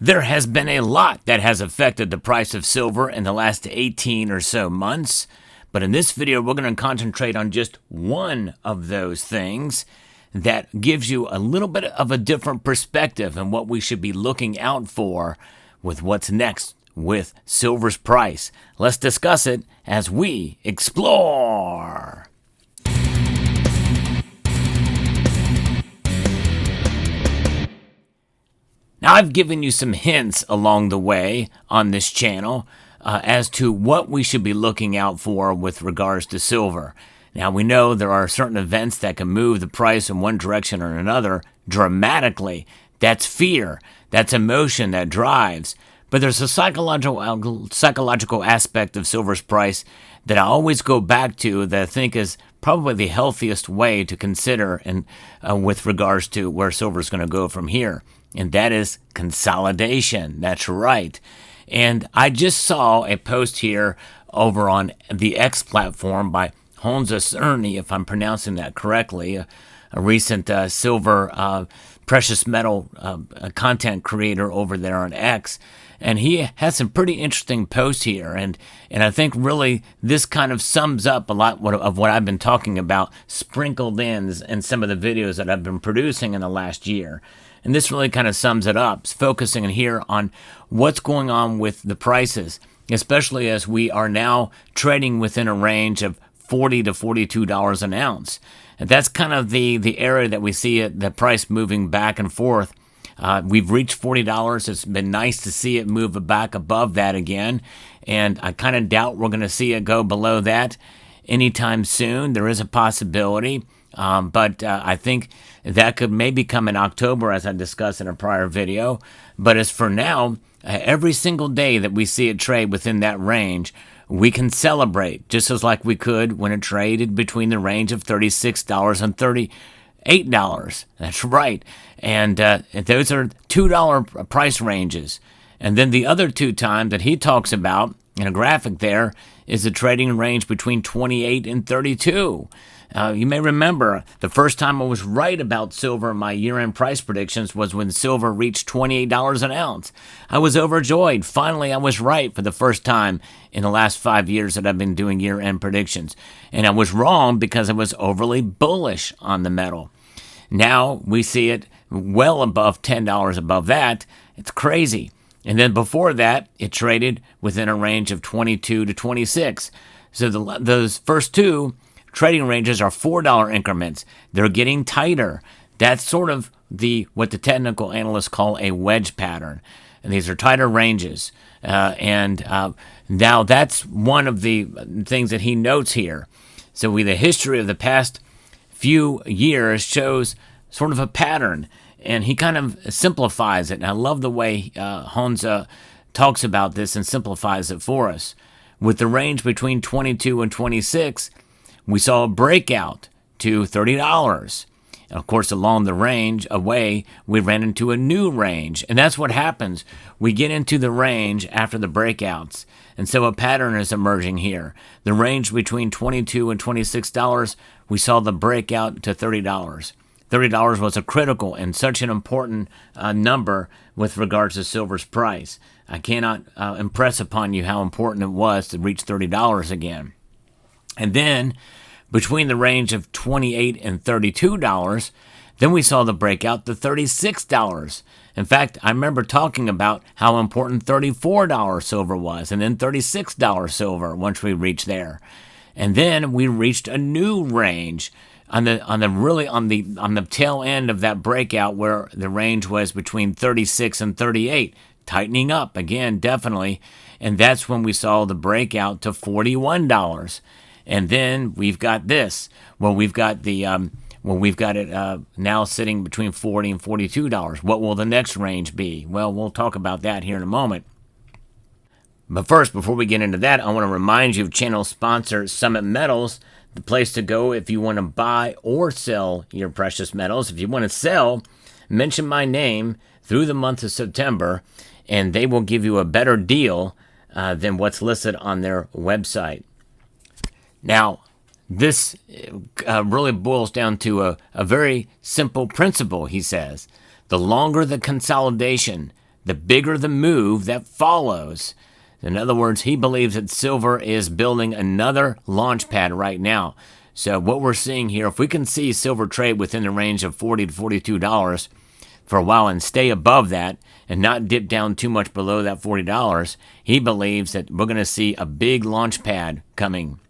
There has been a lot that has affected the price of silver in the last 18 or so months, but in this video we're going to concentrate on just one of those things that gives you a little bit of a different perspective and what we should be looking out for with what's next with silver's price. Let's discuss it as we explore. Now, I've given you some hints along the way on this channel as to what we should be looking out for with regards to silver. Now, we know there are certain events that can move the price in one direction or another dramatically. That's fear. That's emotion that drives. But there's a psychological aspect of silver's price that I always go back to that I think is probably the healthiest way to consider and with regards to where silver is going to go from here. And that is consolidation. That's right. And I just saw a post here over on the X platform by Honza Cerny, if I'm pronouncing that correctly, a recent silver precious metal content creator over there on X. And he has some pretty interesting posts here. And I think really this kind of sums up a lot of what I've been talking about, sprinkled in some of the videos that I've been producing in the last year. And this really kind of sums it up, focusing here on what's going on with the prices, especially as we are now trading within a range of $40 to $42 an ounce. And that's kind of the area that we see the price moving back and forth. We've reached $40. It's been nice to see it move back above that again. And I kind of doubt we're going to see it go below that anytime soon. There is a possibility. But I think that could maybe come in October, as I discussed in a prior video. But as for now, every single day that we see it trade within that range, we can celebrate, just as like we could when it traded between the range of $36 and $38. That's right. And those are $2 price ranges. And then the other two times that he talks about in a graphic there is the trading range between 28 and 32. You may remember the first time I was right about silver in my year-end price predictions was when silver reached $28 an ounce. I was overjoyed. Finally, I was right for the first time in the last 5 years that I've been doing year-end predictions. And I was wrong because I was overly bullish on the metal. Now we see it well above $10 above that. It's crazy. And then before that, it traded within a range of 22 to 26. So those first two trading ranges are $4 increments. They're getting tighter. That's sort of what the technical analysts call a wedge pattern. And these are tighter ranges. Now that's one of the things that he notes here. So the history of the past few years shows sort of a pattern. And he kind of simplifies it. And I love the way Honza talks about this and simplifies it for us. With the range between 22 and 26, we saw a breakout to $30. And of course, along the range away, we ran into a new range. And that's what happens. We get into the range after the breakouts. And so a pattern is emerging here. The range between $22 and $26, we saw the breakout to $30. $30 was a critical and such an important number with regards to silver's price. I cannot impress upon you how important it was to reach $30 again. And then between the range of $28 and $32, then we saw the breakout to $36. In fact, I remember talking about how important $34 silver was, and then $36 silver once we reached there. And then we reached a new range on the tail end of that breakout where the range was between 36 and 38, tightening up again, definitely. And that's when we saw the breakout to $41. And then we've got this. We've got it now sitting between $40 and $42. What will the next range be? Well, we'll talk about that here in a moment. But first, before we get into that, I want to remind you of channel sponsor Summit Metals, the place to go if you want to buy or sell your precious metals. If you want to sell, mention my name through the month of September, and they will give you a better deal than what's listed on their website. Now, this really boils down to a very simple principle, he says. The longer the consolidation, the bigger the move that follows. In other words, he believes that silver is building another launch pad right now. So what we're seeing here, if we can see silver trade within the range of $40 to $42 for a while and stay above that and not dip down too much below that $40, he believes that we're going to see a big launch pad coming.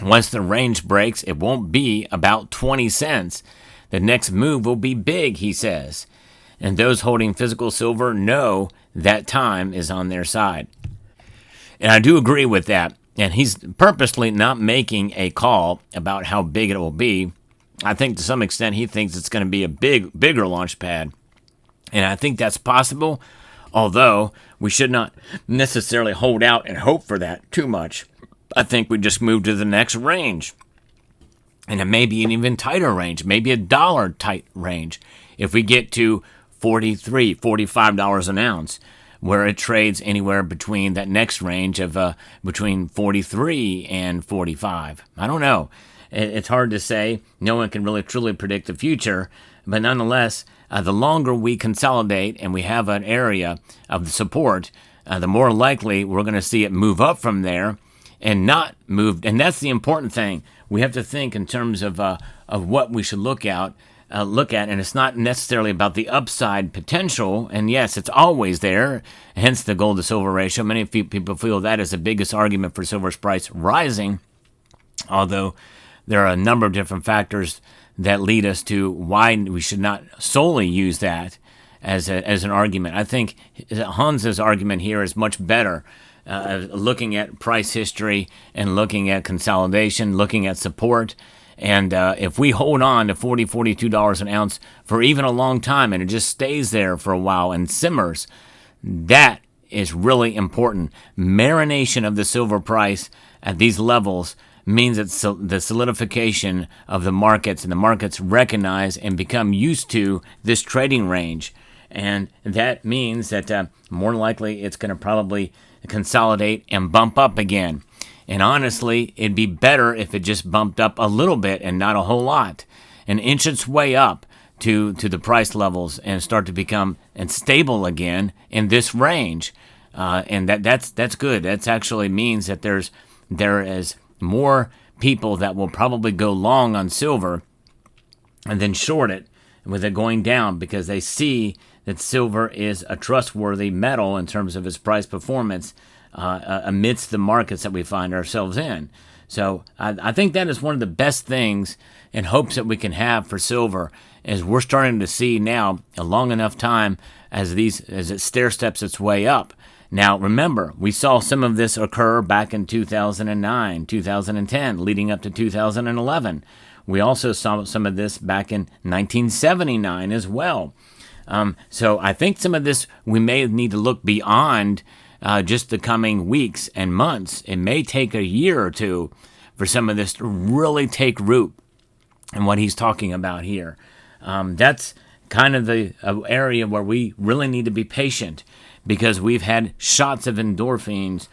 Once the range breaks, it won't be about 20 cents. The next move will be big, he says. And those holding physical silver know that time is on their side. And I do agree with that. And he's purposely not making a call about how big it will be. I think to some extent he thinks it's going to be a bigger launch pad. And I think that's possible, although we should not necessarily hold out and hope for that too much. I think we just move to the next range. And it may be an even tighter range, maybe a dollar tight range. If we get to $43, $45 an ounce, where it trades anywhere between that next range of between 43 and 45. I don't know. It's hard to say. No one can really truly predict the future. But nonetheless, the longer we consolidate and we have an area of support, the more likely we're going to see it move up from there and not move. And that's the important thing. We have to think in terms of what we should look at, and it's not necessarily about the upside potential. And yes, it's always there, hence the gold to silver ratio. Many people feel that is the biggest argument for silver's price rising, although there are a number of different factors that lead us to why we should not solely use that as an argument. I think Hans's argument here is much better, looking at price history and looking at consolidation, looking at support. And if we hold on to $40, $42 an ounce for even a long time and it just stays there for a while and simmers, that is really important. Marination of the silver price at these levels means it's the solidification of the markets, and the markets recognize and become used to this trading range. And that means that more likely it's going to probably consolidate and bump up again. And honestly, it'd be better if it just bumped up a little bit and not a whole lot, and inch its way up to the price levels and start to become and stable again in this range. And that's good. That actually means that there is more people that will probably go long on silver and then short it with it going down, because they see that silver is a trustworthy metal in terms of its price performance amidst the markets that we find ourselves in. So I think that is one of the best things and hopes that we can have for silver, is we're starting to see now a long enough time as it stair steps its way up. Now, remember, we saw some of this occur back in 2009, 2010, leading up to 2011. We also saw some of this back in 1979 as well. So I think some of this, we may need to look beyond just the coming weeks and months. It may take a year or two for some of this to really take root in what he's talking about here. That's kind of the area where we really need to be patient, because we've had shots of endorphins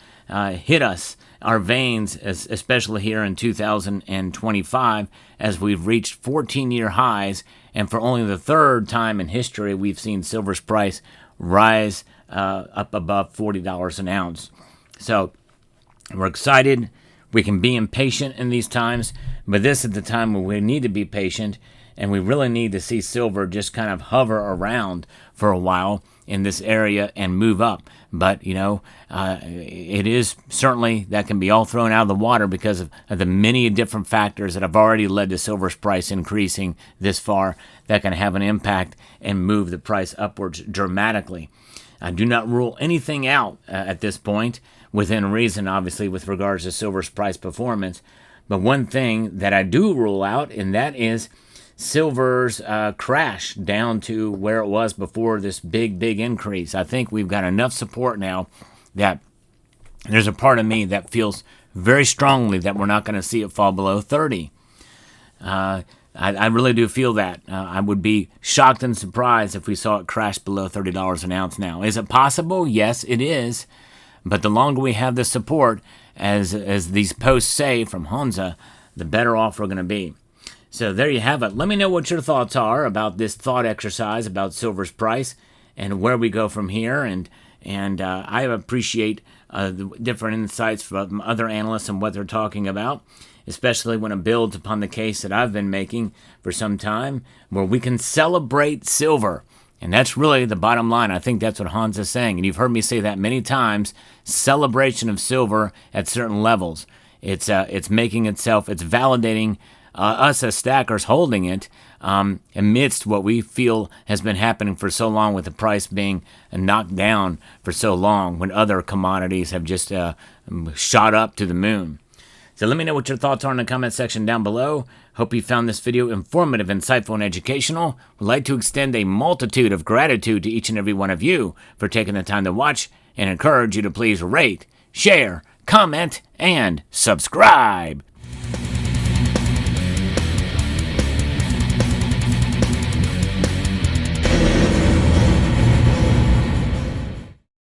hit us, our veins, especially here in 2025, as we've reached 14-year highs, and for only the third time in history, we've seen silver's price rise up above $40 an ounce. So we're excited. We can be impatient in these times, but this is the time when we need to be patient, and we really need to see silver just kind of hover around for a while in this area and move up. But, it is certainly that can be all thrown out of the water because of the many different factors that have already led to silver's price increasing this far that can have an impact and move the price upwards dramatically. I do not rule anything out at this point, within reason, obviously, with regards to silver's price performance. But one thing that I do rule out, and that is silver's crash down to where it was before this big increase. I think we've got enough support now that there's a part of me that feels very strongly that we're not going to see it fall below 30. I really do feel that. I would be shocked and surprised if we saw it crash below $30 an ounce now. Is it possible? Yes, it is. But the longer we have this support, as these posts say from Hansa, the better off we're going to be. So there you have it. Let me know what your thoughts are about this thought exercise about silver's price. and where we go from here. And I appreciate the different insights from other analysts and what they're talking about, especially when it builds upon the case that I've been making for some time, where we can celebrate silver. And that's really the bottom line. I think that's what Hans is saying. And you've heard me say that many times, celebration of silver at certain levels. It's making itself, it's validating us as stackers holding it amidst what we feel has been happening for so long, with the price being knocked down for so long when other commodities have just shot up to the moon. So let me know what your thoughts are in the comment section down below. Hope you found this video informative, insightful, and educational. Would like to extend a multitude of gratitude to each and every one of you for taking the time to watch, and encourage you to please rate, share, comment, and subscribe.